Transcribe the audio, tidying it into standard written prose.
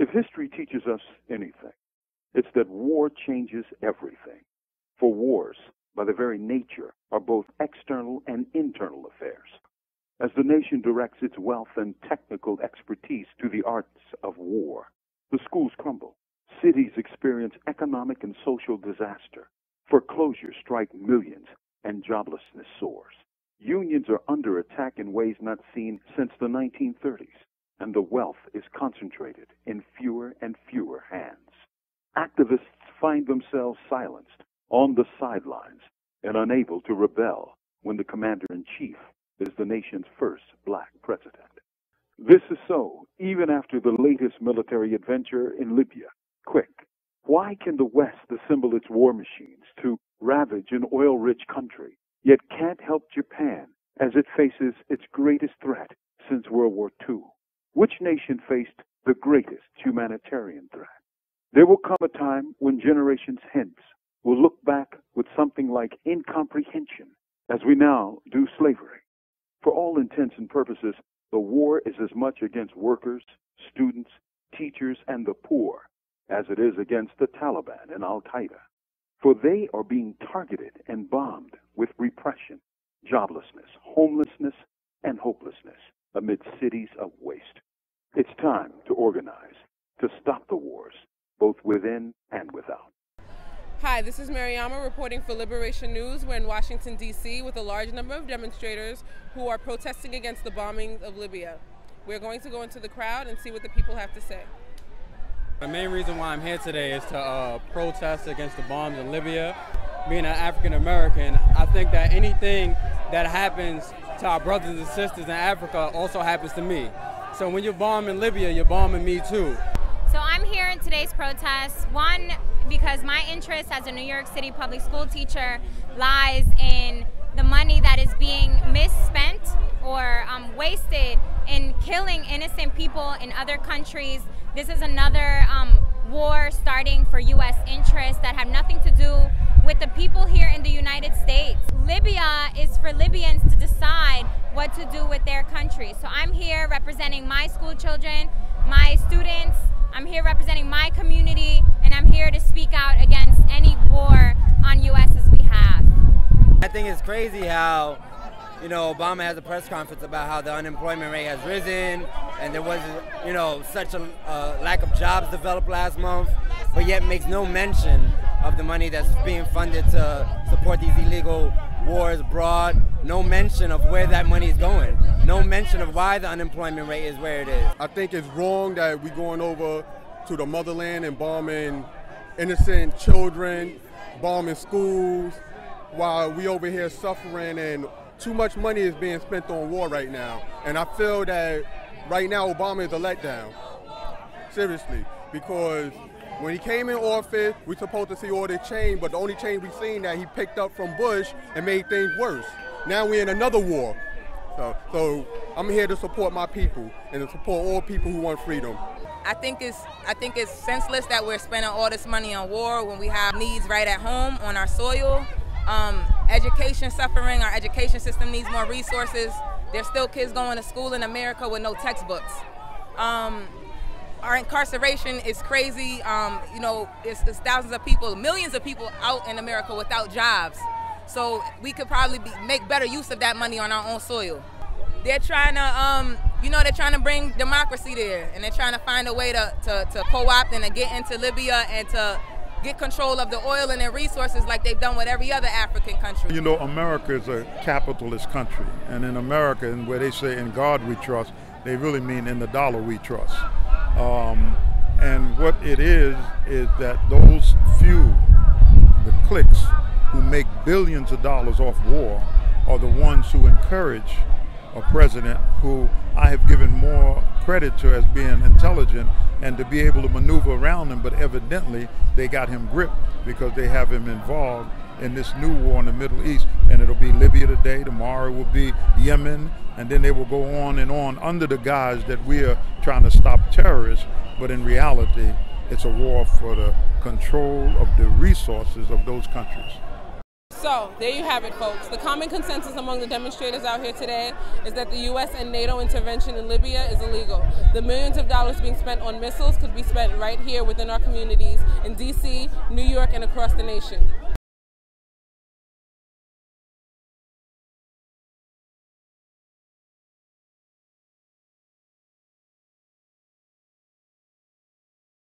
If history teaches us anything, it's that war changes everything. For wars, by their very nature, are both external and internal affairs. As the nation directs its wealth and technical expertise to the arts of war, the schools crumble, cities experience economic and social disaster, foreclosures strike millions, and joblessness soars. Unions are under attack in ways not seen since the 1930s, and the wealth is concentrated in fewer and fewer hands. Activists find themselves silenced, on the sidelines, and unable to rebel when the commander-in-chief is the nation's first black president. This is so even after the latest military adventure in Libya. Quick, why can the West assemble its war machines to ravage an oil-rich country, yet can't help Japan as it faces its greatest threat since World War II? Which nation faced the greatest humanitarian threat? There will come a time when generations hence will look back with something like incomprehension, as we now do slavery. For all intents and purposes, the war is as much against workers, students, teachers, and the poor as it is against the Taliban and Al-Qaeda. For they are being targeted and bombed with repression, joblessness, homelessness, and hopelessness amid cities of waste. It's time to organize, to stop the wars, both within and without. Hi, this is Mariama reporting for Liberation News. We're in Washington, D.C. with a large number of demonstrators who are protesting against the bombing of Libya. We're going to go into the crowd and see what the people have to say. The main reason why I'm here today is to protest against the bombs in Libya. Being an African American, I think that anything that happens to our brothers and sisters in Africa also happens to me. So when you're bombing Libya, you're bombing me too. So I'm here in today's protest, one, because my interest as a New York City public school teacher lies in the money that is being misspent or wasted in killing innocent people in other countries. This is another war starting for U.S. interests that have nothing to do with the people here in the United States. Libya is for Libyans to decide what to do with their country. So I'm here representing my school children, my students. I'm here representing my community, and I'm here to speak out against any war on U.S.'s behalf. I think it's crazy how, Obama has a press conference about how the unemployment rate has risen and there was, such a lack of jobs developed last month, but yet makes no mention of the money that's being funded to support these illegal wars abroad. No mention of where that money is going. No mention of why the unemployment rate is where it is. I think it's wrong that we're going over to the motherland and bombing innocent children, bombing schools, while we over here suffering, and too much money is being spent on war right now. And I feel that right now Obama is a letdown, seriously, because when he came in office, we're supposed to see all the change, but the only change we've seen that he picked up from Bush and made things worse. Now we're in another war. So I'm here to support my people and to support all people who want freedom. I think it's senseless that we're spending all this money on war when we have needs right at home on our soil. Education suffering, our education system needs more resources. There's still kids going to school in America with no textbooks. Our incarceration is crazy. It's thousands of people, millions of people out in America without jobs. So we could probably make better use of that money on our own soil. They're trying to, they're trying to bring democracy there, and they're trying to find a way to co-opt and to get into Libya and to get control of the oil and their resources like they've done with every other African country. America is a capitalist country, and in America, and where they say in God we trust, they really mean in the dollar we trust. And what it is that those few, the cliques who make billions of dollars off war, are the ones who encourage a president who I have given more credit to as being intelligent and to be able to maneuver around them, but evidently they got him gripped because they have him involved in this new war in the Middle East. And it'll be Libya today, tomorrow it will be Yemen, and then they will go on and on under the guise that we are trying to stop terrorists, but in reality it's a war for the control of the resources of those countries. So, there you have it, folks. The common consensus among the demonstrators out here today is that the U.S. and NATO intervention in Libya is illegal. The millions of dollars being spent on missiles could be spent right here within our communities in D.C., New York, and across the nation.